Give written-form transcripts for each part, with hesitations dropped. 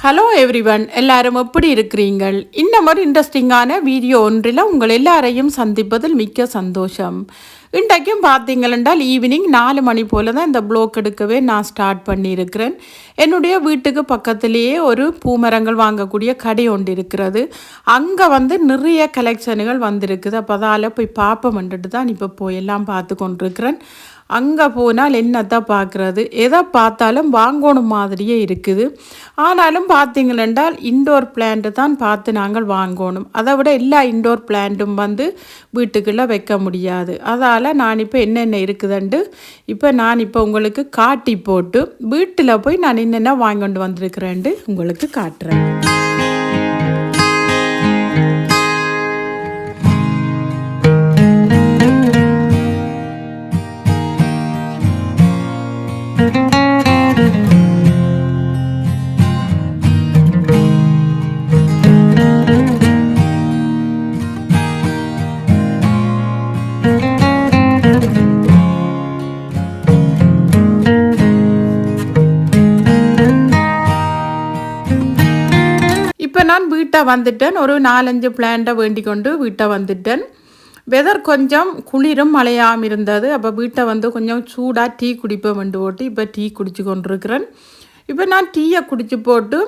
Hello everyone, எல்லாரும் எப்படி இருக்கிறீங்கள்? இன்னும் ஒரு இன்ட்ரெஸ்டிங்கான வீடியோ ஒன்றில் உங்கள் எல்லாரையும் சந்திப்பதில் மிக்க சந்தோஷம். இன்றைக்கும் பார்த்தீங்களென்றால் ஈவினிங் 4 மணி போல் தான் இந்த ப்ளோக் எடுக்கவே நான் ஸ்டார்ட் பண்ணியிருக்கிறேன். என்னுடைய வீட்டுக்கு பக்கத்திலேயே ஒரு பூமரங்கள் வாங்கக்கூடிய கடை ஒன்று இருக்கிறது. அங்கே நிறைய கலெக்ஷனுகள் வந்திருக்குது. அப்போ அதால் போய் பார்ப்போம்ன்ட்டு தான் இப்போ போய் எல்லாம் பார்த்து கொண்டிருக்கிறேன். அங்கே போனால் என்னத்தான் பார்க்குறது, எதை பார்த்தாலும் வாங்கணும் மாதிரியே இருக்குது. ஆனாலும் பார்த்தீங்களென்றால் இன்டோர் பிளான்ட்டு தான் பார்த்து நாங்கள் வாங்கணும். அதை விட எல்லா இன்டோர் பிளான்ட்டும் வீட்டுக்குள்ளே வைக்க முடியாது. அதால் நான் இப்போ என்னென்ன இருக்குதுன்ட்டு நான் உங்களுக்கு காட்டி போட்டு வீட்டில் போய் நான் என்னென்ன வாங்கி கொண்டு வந்திருக்கிறேன்ட்டு உங்களுக்கு காட்டுறேன். இப்போ நான் வீட்டை வந்துட்டேன். ஒரு 4-5 பிளான்ட்டை வேண்டி கொண்டு வீட்டை வந்துட்டேன். வெதர் கொஞ்சம் குளிரும் மழையாமல் இருந்தது. அப்போ வீட்டை கொஞ்சம் சூடாக டீ குடிப்பேன் போட்டு இப்போ டீ குடிச்சு கொண்டிருக்கிறேன். இப்போ நான் டீயை குடிச்சு போட்டு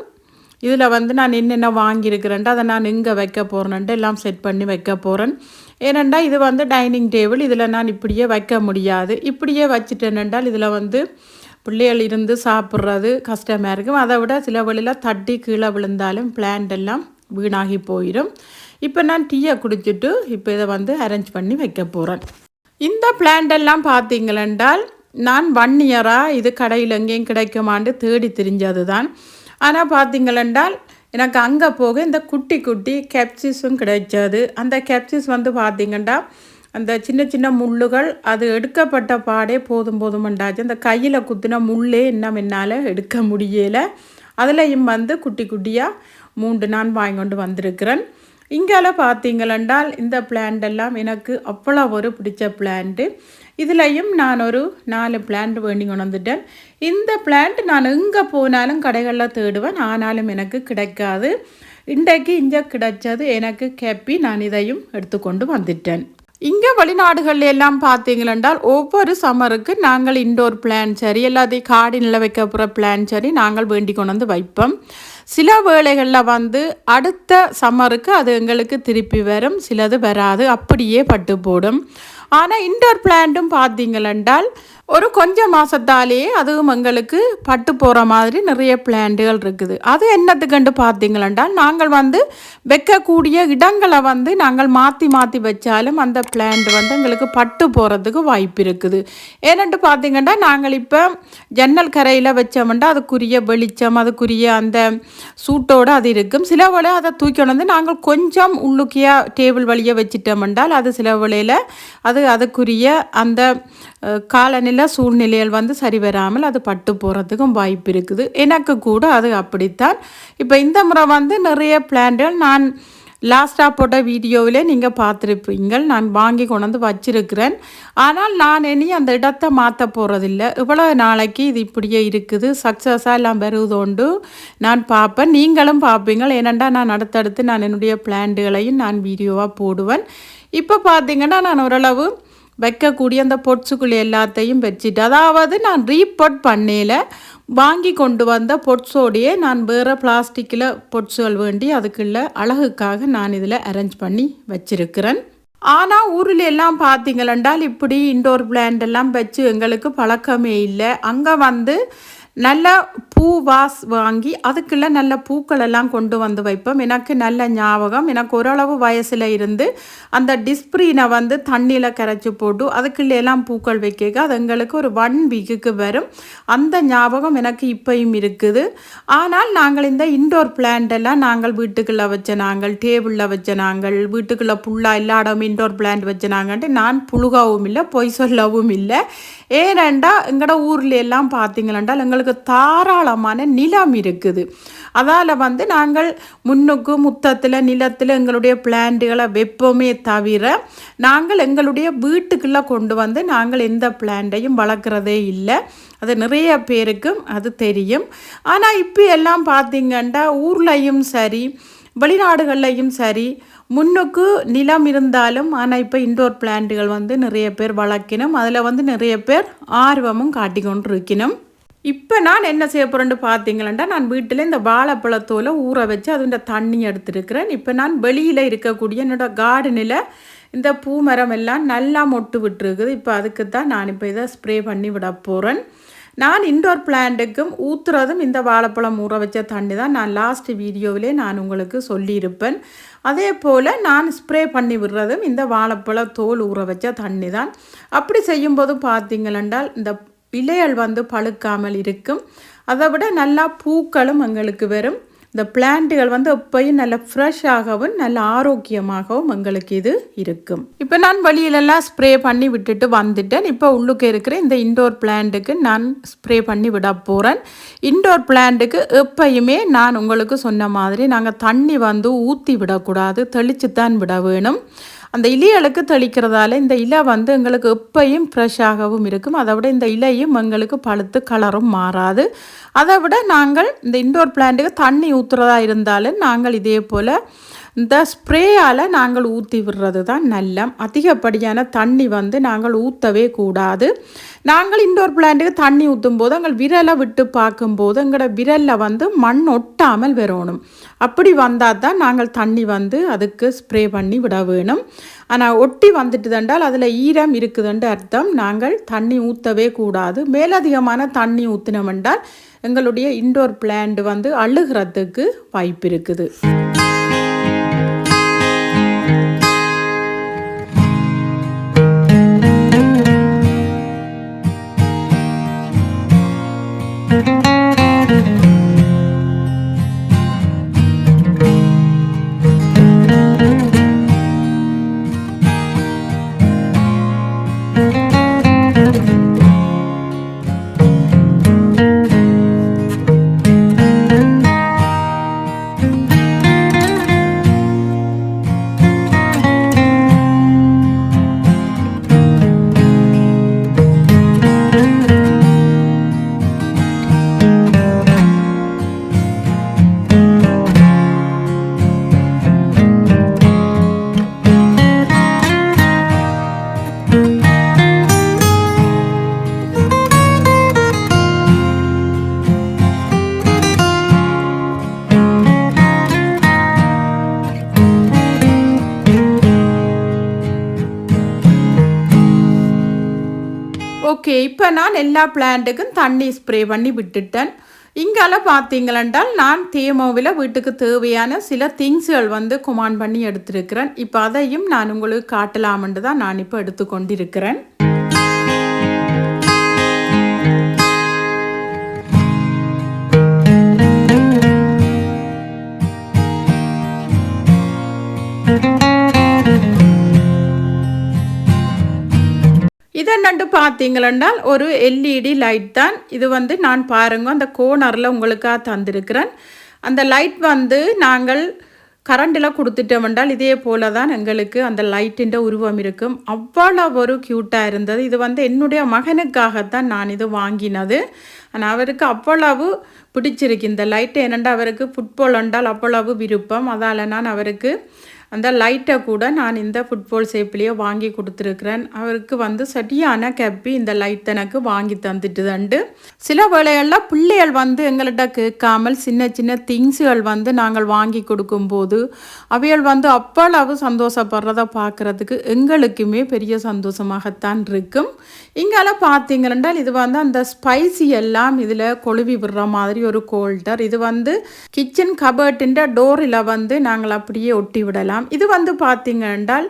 இதில் நான் என்னென்ன வாங்கியிருக்கிறேன்ட்டு அதை நான் எங்கே வைக்க போகிறேன்ட்டு எல்லாம் செட் பண்ணி வைக்க போகிறேன். ஏனெண்டா இது டைனிங் டேபிள், இதில் நான் இப்படியே வைக்க முடியாது. இப்படியே வச்சுட்டேனென்றால் இதில் பிள்ளைகள் இருந்து சாப்பிட்றது கஷ்டமாக இருக்கும். அதை விட சில வழியில் தட்டி கீழே விழுந்தாலும் பிளான்ட் எல்லாம் வீணாகி போயிடும். இப்போ நான் டீயை குடிச்சிட்டு இப்போ இதை அரேஞ்ச் பண்ணி வைக்க போகிறேன். இந்த பிளான்ட் எல்லாம் பார்த்தீங்களென்றால் நான் 1 இயராக இது கடையில் எங்கேயும் கிடைக்குமான்னு தேடி தெரிஞ்சது தான். ஆனால் பார்த்தீங்களென்றால் எனக்கு அங்கே போக இந்த குட்டி குட்டி கேப்சிஸும் கிடைச்சது. அந்த கேப்சிஸ் பார்த்தீங்கன்னா அந்த சின்ன சின்ன முள்ளுகள் அது எடுக்கப்பட்ட பாடே போதும்ண்டாச்சு. அந்த கையில் குத்தின முள்ளே என்னால் எடுக்க முடியலை. அதுலேயும் குட்டி குட்டியாக 3 நான் வாங்கி கொண்டு வந்திருக்கிறேன். இங்கால பார்த்தீங்களென்றால் இந்த பிளான்ட் எல்லாம் எனக்கு அவ்வளோ ஒரு பிடிச்ச பிளான்ட்டு. இதுலேயும் நான் ஒரு 4 பிளான்ட் வேண்டி கொண்டு வந்துட்டேன். இந்த பிளான்ட் நான் எங்கே போனாலும் கடைகளில் தேடுவேன், ஆனாலும் எனக்கு கிடைக்காது. இன்றைக்கு இங்கே கிடைச்சது எனக்கு கேப்பி. நான் இதையும் எடுத்துக்கொண்டு வந்துட்டேன். இங்கே வெளிநாடுகள் எல்லாம் பார்த்தீங்களென்றால் ஒவ்வொரு சம்மருக்கு நாங்கள் இன்டோர் பிளான் சரி எல்லாத்தையும் கார்டனில் வைக்க போகிற பிளான் சரி நாங்கள் வேண்டி கொண்டு வைப்போம். சில வேளைகளில் அடுத்த சம்மருக்கு அது எங்களுக்கு திருப்பி வரும், சிலது வராது, அப்படியே பட்டு போடும். ஆனால் இன்டோர் பிளான்ட்டும் பார்த்தீங்களென்றால் ஒரு கொஞ்சம் மாதத்தாலேயே அதுவும் எங்களுக்கு பட்டு போகிற மாதிரி நிறைய பிளான்ட்டுகள் இருக்குது. அது என்னத்துக்குண்டு பார்த்தீங்களென்றால் நாங்கள் வைக்கக்கூடிய இடங்களை நாங்கள் மாற்றி மாற்றி வச்சாலும் அந்த பிளான்ட் எங்களுக்கு பட்டு போகிறதுக்கு வாய்ப்பு இருக்குது. ஏனென்று பார்த்தீங்கன்னா நாங்கள் இப்போ ஜன்னல் கரையில் வச்சோம்னா அதுக்குரிய வெளிச்சம் அதுக்குரிய அந்த சூட்டோடு அது இருக்கும். சில வேளை அதை தூக்கி நாங்கள் கொஞ்சம் உள்ளுக்கியாக டேபிள் வழியாக வச்சிட்டோம்னால் அது சில வேளையில் அதுக்குரிய அந்த காலநிலை சூழ்நிலைகள் சரி வராமல் அது பட்டு போகிறதுக்கும் வாய்ப்பு இருக்குது. எனக்கு கூட அது அப்படித்தான். இப்போ இந்த முறை நிறைய பிளான்ட்கள் நான் லாஸ்ட்டாக போட்ட வீடியோவில் நீங்கள் பார்த்துருப்பீங்க. நான் வாங்கி கொண்டு வச்சிருக்கிறேன். ஆனால் நான் இனி அந்த இடத்தை மாற்ற போகிறதில்லை. இவ்வளோ நாளைக்கு இது இப்படியே இருக்குது, சக்ஸஸாக எல்லாம் வருவதோண்டு நான் பார்ப்பேன், நீங்களும் பார்ப்பீங்க. ஏனெண்டா நான் அடுத்தடுத்து நான் என்னுடைய பிளான்ட்டுகளையும் நான் வீடியோவாக போடுவேன். இப்போ பார்த்தீங்கன்னா நான் ஓரளவு வைக்கக்கூடிய அந்த பொட்ஸுக்குள்ளே எல்லாத்தையும் வச்சுட்டு, அதாவது நான் ரீபோட் பண்ணல, வாங்கி கொண்டு வந்த பொட்ஸோடையே நான் வேறு பிளாஸ்டிக்கில் பொட்ஸுகள் வேண்டி அதுக்குள்ள அழகுக்காக நான் இதில் அரேஞ்ச் பண்ணி வச்சிருக்கிறேன். ஆனால் ஊரில் எல்லாம் பார்த்தீங்களென்றால் இப்படி இன்டோர் பிளான்ட் எல்லாம் வச்சு எங்களுக்கு பழக்கமே இல்லை. அங்கே நல்ல பூ வாஸ் வாங்கி அதுக்குள்ளே நல்ல பூக்கள் எல்லாம் கொண்டு வைப்போம். எனக்கு நல்ல ஞாபகம், எனக்கு ஓரளவு வயசில் இருந்து அந்த டிஸ்பிரீனை தண்ணியில் கரைச்சி போட்டு அதுக்குள்ளே எல்லாம் பூக்கள் வைக்க அது எங்களுக்கு ஒரு 1 வீக்குக்கு வரும். அந்த ஞாபகம் எனக்கு இப்போயும் இருக்குது. ஆனால் நாங்கள் இந்த இன்டோர் பிளான்ட் எல்லாம் நாங்கள் வீட்டுக்குள்ளே வச்ச நாங்கள் டேபிளில் வச்ச நாங்கள் வீட்டுக்குள்ளே ஃபுல்லாக எல்லா இடமும் இன்டோர் பிளான்ட் வச்ச நாங்கன்ட்டு நான் புழுகவும் இல்லை பொய் சொல்லவும் இல்லை. ஏனெண்டா எங்களோட ஊரில் எல்லாம் பார்த்தீங்களென்றால் எங்களுக்கு எங்களுக்கு தாராளமான நிலம் இருக்குது. அதால் வந்து நாங்கள் முன்னுக்கு முத்தத்தில் நிலத்தில் எங்களுடைய பிளான்ட்டுகளை வைப்போமே தவிர நாங்கள் எங்களுடைய வீட்டுக்குள்ளே கொண்டு வந்து நாங்கள் எந்த பிளான்ட்டையும் வளர்க்குறதே இல்லை. அது நிறைய பேருக்கும் அது தெரியும். ஆனால் இப்போ எல்லாம் பார்த்திங்கன்னா ஊர்லேயும் சரி வெளிநாடுகள்லையும் சரி முன்னுக்கு நிலம் இருந்தாலும் ஆனால் இப்போ இன்டோர் பிளான்ட்டுகள் வந்து நிறைய பேர் வளர்க்கணும். அதில் வந்து நிறைய பேர் ஆர்வமும் காட்டிக்கொண்டு இருக்கணும். இப்போ நான் என்ன செய்ய போகிறேன்னு பார்த்தீங்களா, நான் வீட்டில் இந்த வாழைப்பழத்தோலை ஊற வச்சு அதுண்ட தண்ணி எடுத்துருக்கிறேன். இப்போ நான் வெளியில் இருக்கக்கூடிய என்னோடய கார்டனில் இந்த பூ மரம் எல்லாம் நல்லா மொட்டு விட்டுருக்குது. இப்போ அதுக்கு தான் நான் இப்போ இதை ஸ்ப்ரே பண்ணி விட போகிறேன். நான் இன்டோர் பிளான்ட்டுக்கும் ஊற்றுறதும் இந்த வாழைப்பழம் ஊற வச்ச தண்ணி தான். நான் லாஸ்ட் வீடியோவிலே நான் உங்களுக்கு சொல்லியிருப்பேன். அதே போல் நான் ஸ்ப்ரே பண்ணி விடுறதும் இந்த வாழைப்பழ தோல் ஊற வச்ச தண்ணி தான். அப்படி செய்யும்போது பார்த்தீங்களென்றால் இந்த இலைகள் வந்து பழுக்காமல் இருக்கும். அதை விட நல்லா பூக்களும் எங்களுக்கு வரும். இந்த பிளான்ட்டுகள் வந்து எப்பயும் நல்ல ஃப்ரெஷ்ஷாகவும் நல்ல ஆரோக்கியமாகவும் எங்களுக்கு இது இருக்கும். இப்போ நான் வெளியிலெல்லாம் ஸ்ப்ரே பண்ணி விட்டுட்டு வந்துட்டேன். இப்போ உள்ளுக்கு இருக்கிற இந்த இன்டோர் பிளான்ட்டுக்கு நான் ஸ்ப்ரே பண்ணி விட போகிறேன். இன்டோர் பிளான்ட்டுக்கு எப்பயுமே நான் உங்களுக்கு சொன்ன மாதிரி நாங்கள் தண்ணி வந்து ஊற்றி விடக்கூடாது, தெளித்து தான் விட வேணும். அந்த இலைகளுக்கு தெளிக்கிறதால இந்த இலை வந்து எங்களுக்கு எப்பயும் ஃப்ரெஷ்ஷாகவும் இருக்கும். அதை விட இந்த இலையும் எங்களுக்கு பழுத்து கலரும் மாறாது. அதை விட நாங்கள் இந்த இன்டோர் பிளான்ட்டுக்கு தண்ணி ஊற்றுறதா இருந்தாலும் நாங்கள் இதே போல் இந்த ஸ்ப்ரேயால் நாங்கள் ஊற்றி விடுறது தான் நல்ல. அதிகப்படியான தண்ணி வந்து நாங்கள் ஊற்றவே கூடாது. நாங்கள் இன்டோர் பிளான்ட்டுக்கு தண்ணி ஊற்றும் போது எங்கள் விரலை விட்டு பார்க்கும்போது எங்களோட விரலில் வந்து மண் ஒட்டாமல் வரணும். அப்படி வந்தால் தான் நாங்கள் தண்ணி வந்து அதுக்கு ஸ்ப்ரே பண்ணி விட வேணும். ஆனால் ஒட்டி வந்துட்டு தண்டால் அதில் ஈரம் இருக்குதுன்ற அர்த்தம். நாங்கள் தண்ணி ஊற்றவே கூடாது. மேலதிகமான தண்ணி ஊற்றினோம்னால் எங்களுடைய இன்டோர் பிளான்ட் வந்து அழுகிறதுக்கு வாய்ப்பு இருக்குது. ஓகே, இப்போ நான் எல்லா பிளான்ட்டுக்கும் தண்ணி ஸ்ப்ரே பண்ணி விட்டுட்டேன். இங்கால பார்த்தீங்களென்றால் நான் தேமோவில் வீட்டுக்கு தேவையான சில திங்ஸுகள் வந்து கொமாண்ட் பண்ணி எடுத்துருக்கிறேன். இப்போ அதையும் நான் உங்களுக்கு காட்டலாமென்று தான் நான் இப்போ எடுத்துக்கொண்டிருக்கிறேன். இதென்னண்டு பார்த்தீங்களென்றால் ஒரு எல்இடி லைட் தான் இது. வந்து நான் பாருங்க அந்த கோனரில் உங்களுக்காக தந்திருக்கிறேன். அந்த லைட் வந்து நாங்கள் கரண்டில் கொடுத்துட்டோம்னால் இதே போல தான் எங்களுக்கு அந்த லைட்டின் உருவம் இருக்கும். அவ்வளவு ஒரு க்யூட்டாக இருந்தது. இது வந்து என்னுடைய மகனுக்காகத்தான் நான் இது வாங்கினது. ஆனால் அவருக்கு அவ்வளவு பிடிச்சிருக்கு இந்த லைட்டு. ஏனென்றால் அவருக்கு ஃபுட்பால் என்றால் அவ்வளவு விருப்பம். அதால் நான் அவருக்கு அந்த லைட்டை கூட நான் இந்த ஃபுட்பால் ஷேப்லேயே வாங்கி கொடுத்துருக்குறேன். அவருக்கு வந்து சரியான கப்பி இந்த லைட் எனக்கு வாங்கி தந்துட்டுதண்டு. சில வேளைகளில் பிள்ளைகள் வந்து எங்கள்கிட்ட கேட்காமல் சின்ன சின்ன திங்ஸுகள் வந்து நாங்கள் வாங்கி கொடுக்கும்போது அவைகள் வந்து அவ்வளவு சந்தோஷப்படுறதை பார்க்குறதுக்கு எங்களுக்குமே பெரிய சந்தோஷமாகத்தான் இருக்கும். இங்கெல்லாம் பார்த்தீங்கன்னா இது வந்து அந்த ஸ்பைசி எல்லாம் இதில் கொழுவி விடுற மாதிரி ஒரு கோல்டர். இது வந்து கிச்சன் கபர்ட்டின் டோரில் வந்து நாங்கள் அப்படியே ஒட்டி விடலாம். இது வந்து பார்த்தீங்க என்றால்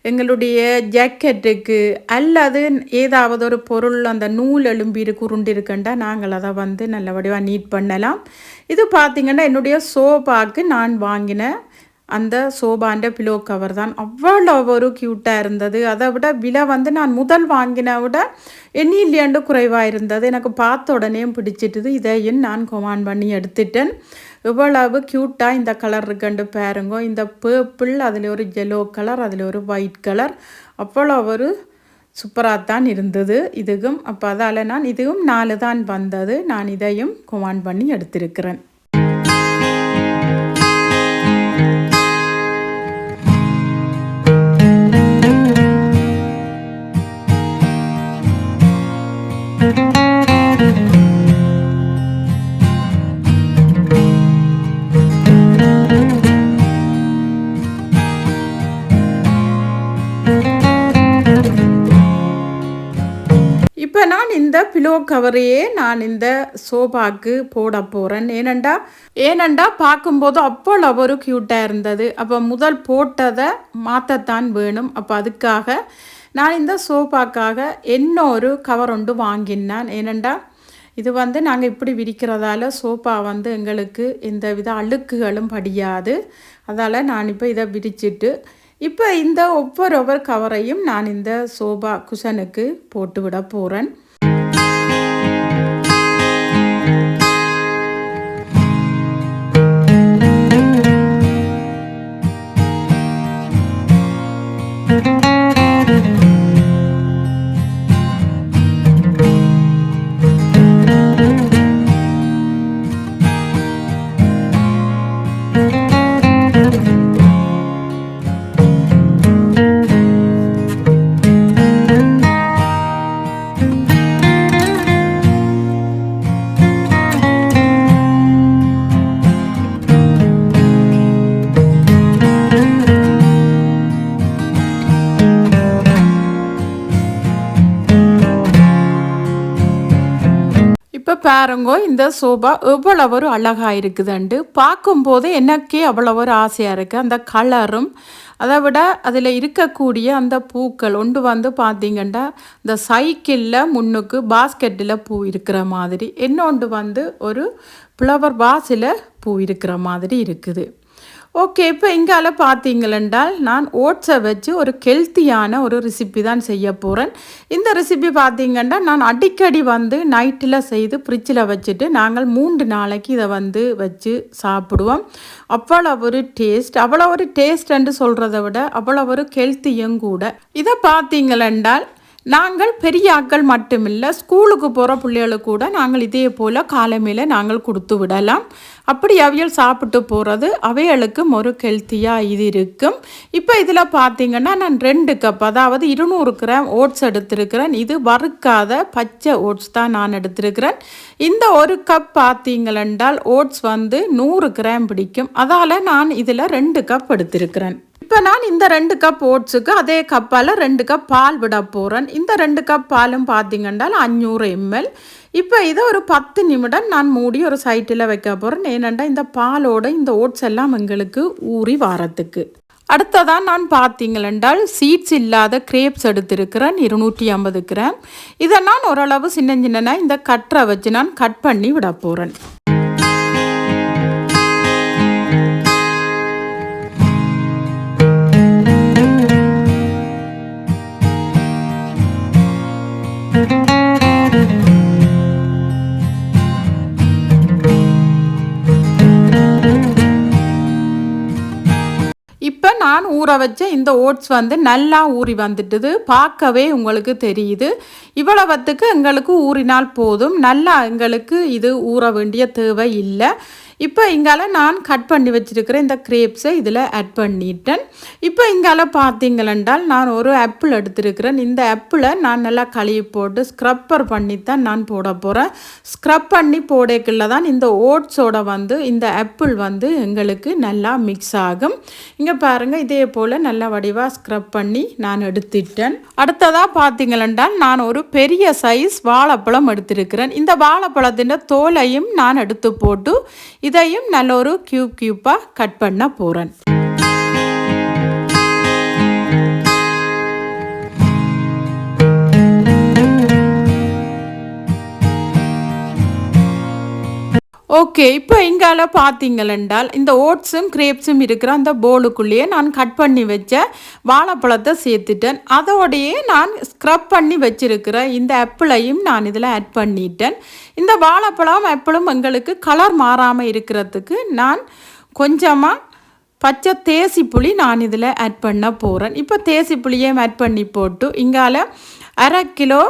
எங்களுடைய ஜாக்கெட்டுக்கு அல்லது ஏதாவது ஒரு பொருள் அந்த நூல் எலும்பி உருண்டிருக்கண்டா நாங்கள் அதை வந்து நல்ல வடிவாக நீட் பண்ணலாம். இது பார்த்திங்கன்னா என்னுடைய சோஃபாவுக்கு நான் வாங்கின அந்த சோபாண்ட பிலோ கவர் தான் அவ்வளோ ஒரு க்யூட்டாக இருந்தது. அதை விட விலை வந்து நான் முதல் வாங்கின விட எண்ணிலேண்டு குறைவாக இருந்தது. எனக்கு பார்த்த உடனே பிடிச்சிட்டுது. இதையும் நான் கொமான் பண்ணி எடுத்துட்டேன். இவ்வளவு க்யூட்டாக இந்த கலர் இருக்குண்டு பாருங்க. இந்த பேர்பிள், அதில் ஒரு எல்லோ கலர், அதில் ஒரு ஒயிட் கலர், அவ்வளோ ஒரு சூப்பராக தான் இருந்தது இதுவும். அப்போ அதால் நான் இதுவும் 4 தான் வந்தது. நான் இதையும் கொமான் பண்ணி எடுத்திருக்கிறேன். இப்போ நான் இந்த பிலோ கவரையே நான் இந்த சோபாக்கு போட போகிறேன். ஏனண்டா பார்க்கும்போது அவ்வளோ ஒரு க்யூட்டாக இருந்தது. அப்போ முதல் போட்டதை மாற்றத்தான் வேணும். அப்போ அதுக்காக நான் இந்த சோபாக்காக இன்னொரு கவர் ஒன்று வாங்கினேன். ஏனண்டா இது வந்து நாங்கள் இப்படி விரிக்கிறதால சோஃபா வந்து எங்களுக்கு எந்த வித அழுக்குகளும் படியாது. அதால் நான் இப்போ இதை விரிச்சிட்டு இப்போ இந்த ஒவ்வொரு கவரையும் நான் இந்த சோபா குஷனுக்கு போட்டு விட போகிறேன். இப்போ பாருங்கோ இந்த சோபா எவ்வளோ ஒரு அழகாக இருக்குதுண்டு பார்க்கும்போது எனக்கே அவ்வளோ ஒரு ஆசையாக இருக்குது. அந்த கலரும் அதை விட அதில் இருக்கக்கூடிய அந்த பூக்கள் ஒன்று வந்து பார்த்திங்கன்னா இந்த சைக்கிளில் முன்னுக்கு பாஸ்கெட்டில் பூ இருக்கிற மாதிரி, இன்னொன்று வந்து ஒரு ஃப்ளவர் வாஸில் பூ இருக்கிற மாதிரி இருக்குது. ஓகே, இப்போ இங்கால பார்த்தீங்களென்றால் நான் ஓட்ஸை வச்சு ஒரு ஹெல்த்தியான ஒரு ரெசிபி தான் செய்ய போகிறேன். இந்த ரெசிபி பார்த்தீங்கன்னா நான் அடிக்கடி வந்து நைட்டில் செய்து ஃப்ரிட்ஜில் வச்சுட்டு நாங்கள் 3 நாளைக்கு இதை வந்து வச்சு சாப்பிடுவோம். அவ்வளோ ஒரு டேஸ்ட்ன்னு சொல்கிறத விட அவ்வளோ ஒரு ஹெல்த்தியும் கூட. இதை பார்த்தீங்களென்றால் நாங்கள் பெரிய ஆட்கள் மட்டுமில்லை, ஸ்கூலுக்கு போகிற பிள்ளைகளுக்கு கூட நாங்கள் இதே போல் காலமையில் நாங்கள் கொடுத்து விடலாம். அப்படி அவியல் சாப்பிட்டு போகிறது அவைகளுக்கும் ஒரு ஹெல்த்தியாக இது இருக்கும். இப்போ இதில் பார்த்திங்கன்னா நான் 2 கப், அதாவது 200 கிராம் ஓட்ஸ் எடுத்திருக்கிறேன். இது வறுக்காத பச்சை ஓட்ஸ் தான் நான் எடுத்திருக்கிறேன். இந்த 1 கப் பார்த்தீங்களென்றால் ஓட்ஸ் வந்து 100 கிராம் பிடிக்கும். அதால் நான் இதில் 2 கப் எடுத்திருக்கிறேன். இப்போ நான் இந்த 2 கப் ஓட்ஸுக்கு அதே கப்பால் 2 கப் பால் விட போகிறேன். இந்த 2 கப் பாலும் பார்த்தீங்கன்னா 500 ml. இப்போ இதை ஒரு 10 நிமிடம் நான் மூடி ஒரு சைட்டில் வைக்க போகிறேன். ஏனெண்டா இந்த பாலோட இந்த ஓட்ஸ் எல்லாம் எங்களுக்கு ஊறி வாரத்துக்கு. அடுத்ததான் நான் பார்த்தீங்களென்றால் சீட்ஸ் இல்லாத கிரேப்ஸ் எடுத்திருக்கிறேன் 250 கிராம். இதை நான் ஓரளவு சின்ன இந்த கட்டரை வச்சு நான் கட் பண்ணி விட போகிறேன். இப்போ நான் ஊற வச்ச இந்த ஓட்ஸ் வந்து நல்லா ஊறி வந்துட்டுது. பார்க்கவே உங்களுக்கு தெரியுது. இவ்வளவுத்துக்கு எங்களுக்கு ஊறினால் போதும். நல்லா எங்களுக்கு இது ஊற வேண்டிய தேவை இல்லை. இப்போ இங்கால நான் கட் பண்ணி வச்சுருக்கிறேன் இந்த கிரேப்ஸை இதில் ஆட் பண்ணிட்டேன். இப்போ இங்கால பார்த்தீங்களென்றால் நான் ஒரு ஆப்பிள் எடுத்துருக்கிறேன். இந்த ஆப்பிளை நான் நல்லா கழுவி போட்டு ஸ்க்ரப்பர் பண்ணித்தான் நான் போட போகிறேன். ஸ்க்ரப் பண்ணி போடக்குள்ள தான் இந்த ஓட்ஸோட வந்து இந்த ஆப்பிள் வந்து எங்களுக்கு நல்லா மிக்ஸ் ஆகும். இங்கே பாருங்கள், இதே போல் நல்லா வடிவாக ஸ்க்ரப் பண்ணி நான் எடுத்துட்டேன். அடுத்ததாக பார்த்தீங்களென்றால் நான் ஒரு பெரிய சைஸ் வாழைப்பழம் எடுத்திருக்கிறேன். இந்த வாழைப்பழத்தின் தோலையும் நான் எடுத்து போட்டு இதையும் நல்ல ஒரு கியூப்பாக கட் பண்ண போகிறேன். ஓகே, இப்போ இங்கால பார்த்தீங்களென்றால் இந்த ஓட்ஸும் கிரேப்ஸும் இருக்கிற அந்த போலுக்குள்ளேயே நான் கட் பண்ணி வச்ச வாழைப்பழத்தை சேர்த்துட்டேன். அதோடையே நான் ஸ்க்ரப் பண்ணி வச்சிருக்கிற இந்த ஆப்பிளையும் நான் இதில் ஆட் பண்ணிட்டேன். இந்த வாழைப்பழம் ஆப்பிளும் எங்களுக்கு கலர் மாறாமல் இருக்கிறதுக்கு நான் கொஞ்சமாக பச்சை தேசி புளி நான் இதில் ஆட் பண்ண போகிறேன். இப்போ தேசி புளியையும் ஆட் பண்ணி போட்டு இங்கால 1/2 கிலோ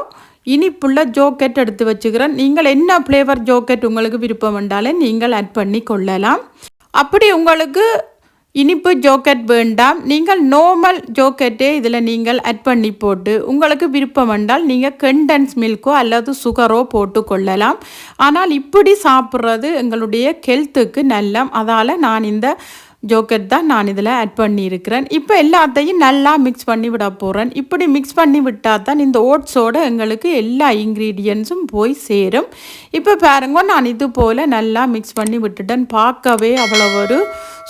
இனிப்புள்ள ஜோக்கெட் எடுத்து வச்சுக்கிறேன். நீங்கள் என்ன ஃப்ளேவர் ஜோக்கெட் உங்களுக்கு விருப்பம் என்றாலும் நீங்கள் ஆட் பண்ணி கொள்ளலாம். அப்படி உங்களுக்கு இனிப்பு ஜோக்கெட் வேண்டாம், நீங்கள் நார்மல் ஜோக்கெட்டே இதில் நீங்கள் ஆட் பண்ணி போட்டு உங்களுக்கு விருப்பம் என்றால் நீங்கள் கண்டென்ஸ் மில்க்கோ அல்லது சுகரோ போட்டு கொள்ளலாம். ஆனால் இப்படி சாப்பிட்றது எங்களுடைய ஹெல்த்துக்கு நல்ல. அதால் நான் இந்த ஜோக்கெட் தான் நான் இதில் ஆட் பண்ணியிருக்கிறேன். இப்போ எல்லாத்தையும் நல்லா மிக்ஸ் பண்ணி விட போகிறேன். இப்படி மிக்ஸ் பண்ணி விட்டால் தான் இந்த ஓட்ஸோடு எங்களுக்கு எல்லா இன்க்ரீடியன்ஸும் போய் சேரும். இப்போ பாருங்க, நான் இது போல் நல்லா மிக்ஸ் பண்ணி விட்டுட்டேன். பார்க்கவே அவ்வளோ ஒரு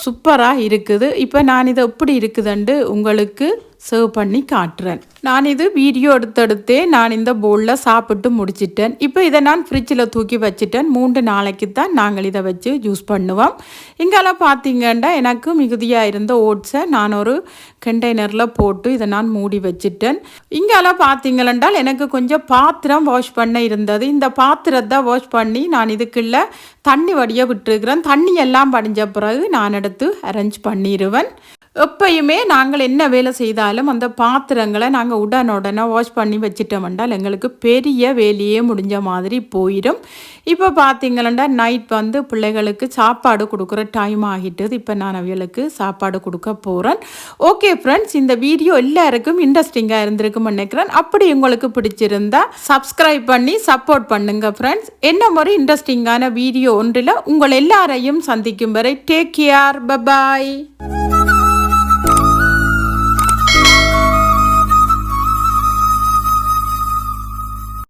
சூப்பராக இருக்குது. இப்போ நான் இதை எப்படி இருக்குதுன்ட்டு உங்களுக்கு சர்வ் பண்ணி காட்டுறேன். நான் இது வீடியோ எடுத்தெடுத்தே நான் இந்த பவுலில் சாப்பிட்டு முடிச்சிட்டேன். இப்போ இதை நான் ஃப்ரிட்ஜில் தூக்கி வச்சுட்டேன். 3 நாளைக்கு தான் நாங்கள் இதை வச்சு யூஸ் பண்ணுவோம். இங்கெல்லாம் பார்த்தீங்கன்னா எனக்கு மிகுதியாக இருந்த ஓட்ஸை நான் ஒரு கண்டெய்னரில் போட்டு இதை நான் மூடி வச்சுட்டேன். இங்கெல்லாம் பார்த்தீங்களென்றால் எனக்கு கொஞ்சம் பாத்திரம் வாஷ் பண்ண இருந்தது. இந்த பாத்திரத்தை வாஷ் பண்ணி நான் இதுக்குள்ள தண்ணி வடிய விட்டுருக்கிறேன். தண்ணி எல்லாம் படிஞ்ச பிறகு நான் எடுத்து அரேஞ்ச் பண்ணிடுவேன். எப்பயுமே நாங்கள் என்ன வேலை செய்தாலும் அந்த பாத்திரங்களை நாங்கள் உடனுடனே வாஷ் பண்ணி வச்சிட்டோம்னால் எங்களுக்கு பெரிய வேலையே முடிஞ்ச மாதிரி போயிடும். இப்போ பார்த்தீங்களா நைட் வந்து பிள்ளைகளுக்கு சாப்பாடு கொடுக்குற டைம் ஆகிட்டது. இப்போ நான் அவைகளுக்கு சாப்பாடு கொடுக்க போகிறேன். ஓகே ஃப்ரெண்ட்ஸ், இந்த வீடியோ எல்லாருக்கும் இன்ட்ரெஸ்டிங்காக இருந்திருக்குன்னு நினைக்கிறேன். அப்படி உங்களுக்கு பிடிச்சிருந்தா சப்ஸ்கிரைப் பண்ணி சப்போர்ட் பண்ணுங்க ஃப்ரெண்ட்ஸ். என்ன மாதிரி இன்ட்ரெஸ்டிங்கான வீடியோ ஒன்றில் உங்கள் எல்லாரையும் சந்திக்கும் வரை டேக் கேர், பை பாய்.